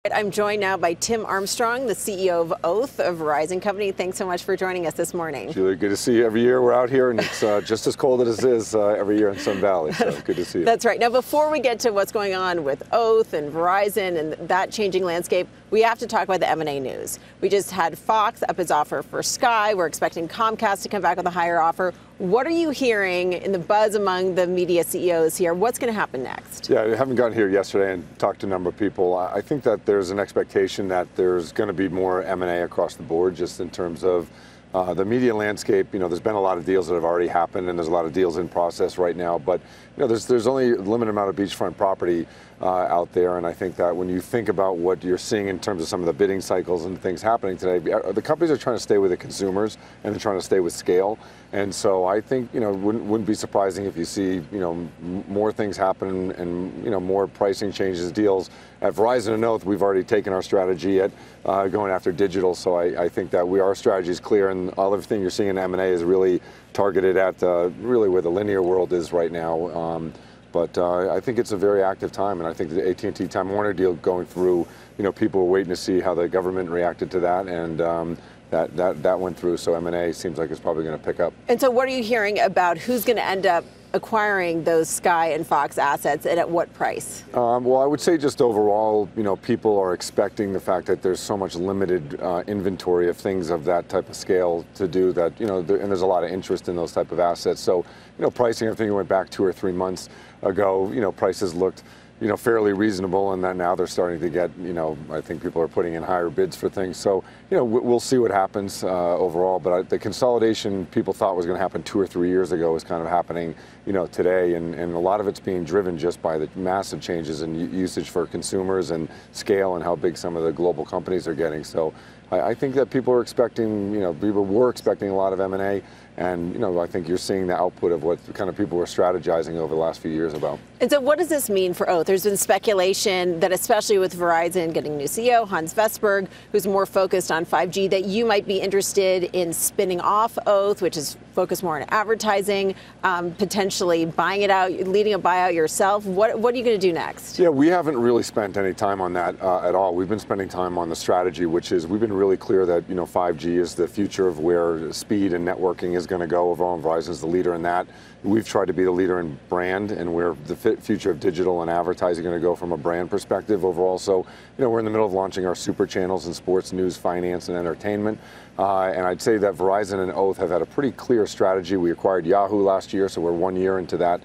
I'm joined now by Tim Armstrong, the CEO of Oath, a Verizon company. Thanks so much for joining us this morning. Julie, good to see you. Every year we're out here, and it's just as cold as it is every year in Sun Valley, so good to see you. That's right. Now, before we get to what's going on with Oath and Verizon and that changing landscape, we have to talk about the M&A news. We just had Fox up its offer for Sky. We're expecting Comcast to come back with a higher offer. What are you hearing in the buzz among the media CEOs here? What's going to happen next? Yeah, I haven't gotten here yesterday and talked to a number of people. I think that there's an expectation that there's going to be more M&A across the board, just in terms of the media landscape. You know, there's been a lot of deals that have already happened, and there's a lot of deals in process right now. But you know, there's only a limited amount of beachfront property out there, and I think that when you think about what you're seeing in terms of some of the bidding cycles and things happening today, the companies are trying to stay with the consumers and they're trying to stay with scale. And so I think, you know, wouldn't be surprising if you see, you know, more things happen and, you know, more pricing changes, deals. At Verizon and Oath, we've already taken our strategy at going after digital. So I think that our strategy is clear, and all everything you're seeing in M&A is really targeted at really where the linear world is right now. But I think it's a very active time, and I think the AT&T Time Warner deal going through, you know, people were waiting to see how the government reacted to that, and that went through. So M&A seems like it's probably going to pick up. And so what are you hearing about who's going to end up acquiring those Sky and Fox assets, and at what price? Well, I would say just overall, you know, people are expecting the fact that there's so much limited inventory of things of that type of scale to do that, you know, and there's a lot of interest in those type of assets. So, you know, pricing, I think it went back 2 or 3 months ago, you know, prices looked, you know, fairly reasonable, and then now they're starting to get, you know, I think people are putting in higher bids for things. So, you know, we'll see what happens overall. But the consolidation people thought was going to happen 2 or 3 years ago is kind of happening, you know, today, and a lot of it's being driven just by the massive changes in usage for consumers and scale and how big some of the global companies are getting. So I think that people are expecting, you know, people were expecting a lot of M&A, and, you know, I think you're seeing the output of what kind of people were strategizing over the last few years about. And so what does this mean for Oath? There's been speculation that, especially with Verizon getting new CEO, Hans Vestberg, who's more focused on 5G, that you might be interested in spinning off Oath, which is focused more on advertising, potentially buying it out, leading a buyout yourself. What are you going to do next? Yeah, we haven't really spent any time on that at all. We've been spending time on the strategy, which is we've been really clear that, you know, 5G is the future of where speed and networking is going to go overall, and Verizon is the leader in that. We've tried to be the leader in brand, and where the future of digital and advertising are going to go from a brand perspective overall. So, you know, we're in the middle of launching our super channels in sports, news, finance, and entertainment. And I'd say that Verizon and Oath have had a pretty clear strategy. We acquired Yahoo last year, so we're 1 year into that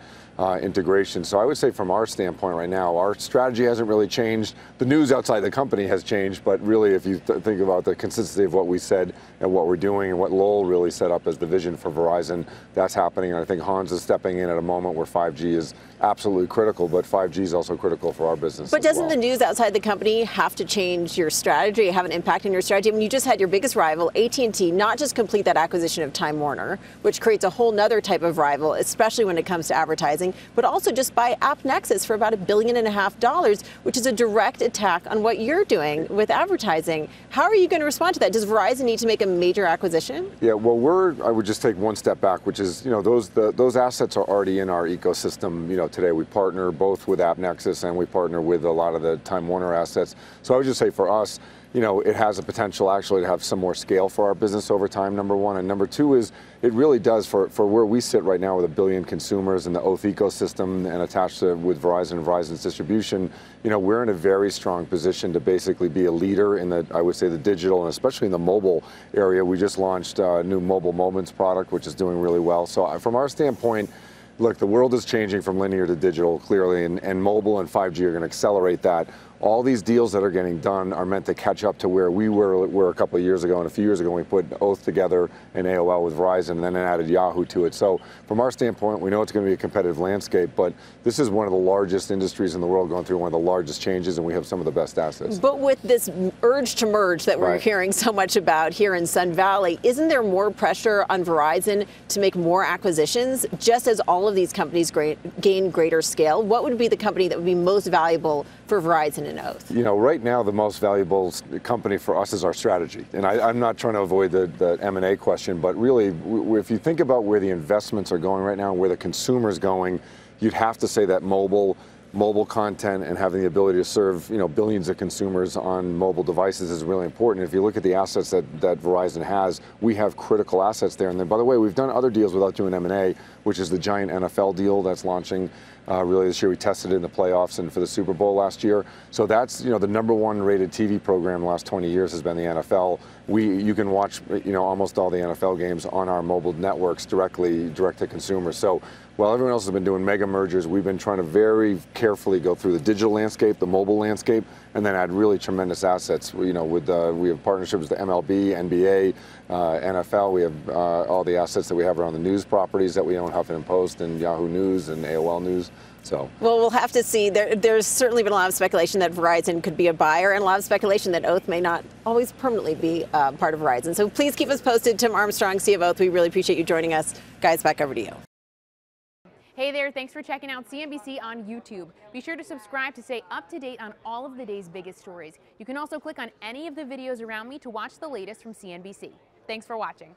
integration. So I would say from our standpoint right now, our strategy hasn't really changed. The news outside the company has changed, but really if you think about the consistency of what we said and what we're doing and what Lowell really set up as the vision for Verizon, that's happening. And I think Hans is stepping in at a moment where 5G is absolutely critical, but 5G is also critical for our business. But doesn't the news outside the company have to change your strategy, have an impact on your strategy? I mean, you just had your biggest rival, AT&T, not just complete that acquisition of Time Warner, which creates a whole nother type of rival, especially when it comes to advertising, but also just buy AppNexus for about $1.5 billion, which is a direct attack on what you're doing with advertising. How are you going to respond to that? Does Verizon need to make a major acquisition? Yeah, well, I would just take one step back, which is, you know, those assets are already in our ecosystem. You know, today we partner both with AppNexus and we partner with a lot of the Time Warner assets. So I would just say for us, you know, it has a potential actually to have some more scale for our business over time, number one. And number two is it really does for where we sit right now with 1 billion consumers in the Oath ecosystem and attached to with Verizon and Verizon's distribution. You know, we're in a very strong position to basically be a leader in the, I would say, the digital and especially in the mobile area. We just launched a new Mobile Moments product, which is doing really well. So from our standpoint, look, the world is changing from linear to digital, clearly, and mobile and 5G are going to accelerate that. All these deals that are getting done are meant to catch up to where we were a couple of years ago, and a few years ago we put Oath together and AOL with Verizon, and then added Yahoo to it. So from our standpoint, we know it's going to be a competitive landscape, but this is one of the largest industries in the world going through one of the largest changes, and we have some of the best assets. But with this urge to merge that we're hearing so much about here in Sun Valley, isn't there more pressure on Verizon to make more acquisitions, just as all of these companies gain greater scale? What would be the company that would be most valuable for Verizon and Oath? You know, right now the most valuable company for us is our strategy. And I'm not trying to avoid the M&A question, but really, if you think about where the investments are going right now and where the consumer's going, you'd have to say that mobile, mobile content and having the ability to serve billions of consumers on mobile devices is really important. If you look at the assets that Verizon has, we have critical assets there. And then, by the way, we've done other deals without doing M&A, which is the giant NFL deal that's launching really this year. We tested it in the playoffs and for the Super Bowl last year. So that's the #1 rated TV program the last 20 years has been the NFL. You can watch almost all the NFL games on our mobile networks direct to consumers. So while everyone else has been doing mega mergers, we've been trying to very carefully go through the digital landscape, the mobile landscape, and then add really tremendous assets. We have partnerships with the MLB, NBA, NFL. We have all the assets that we have around the news properties that we own, Huffington Post and Yahoo News and AOL News. So, well, we'll have to see. There's certainly been a lot of speculation that Verizon could be a buyer and a lot of speculation that Oath may not always permanently be part of Verizon. So please keep us posted. Tim Armstrong, CEO of Oath, we really appreciate you joining us. Guys, back over to you. Hey there, thanks for checking out CNBC on YouTube. Be sure to subscribe to stay up to date on all of the day's biggest stories. You can also click on any of the videos around me to watch the latest from CNBC. Thanks for watching.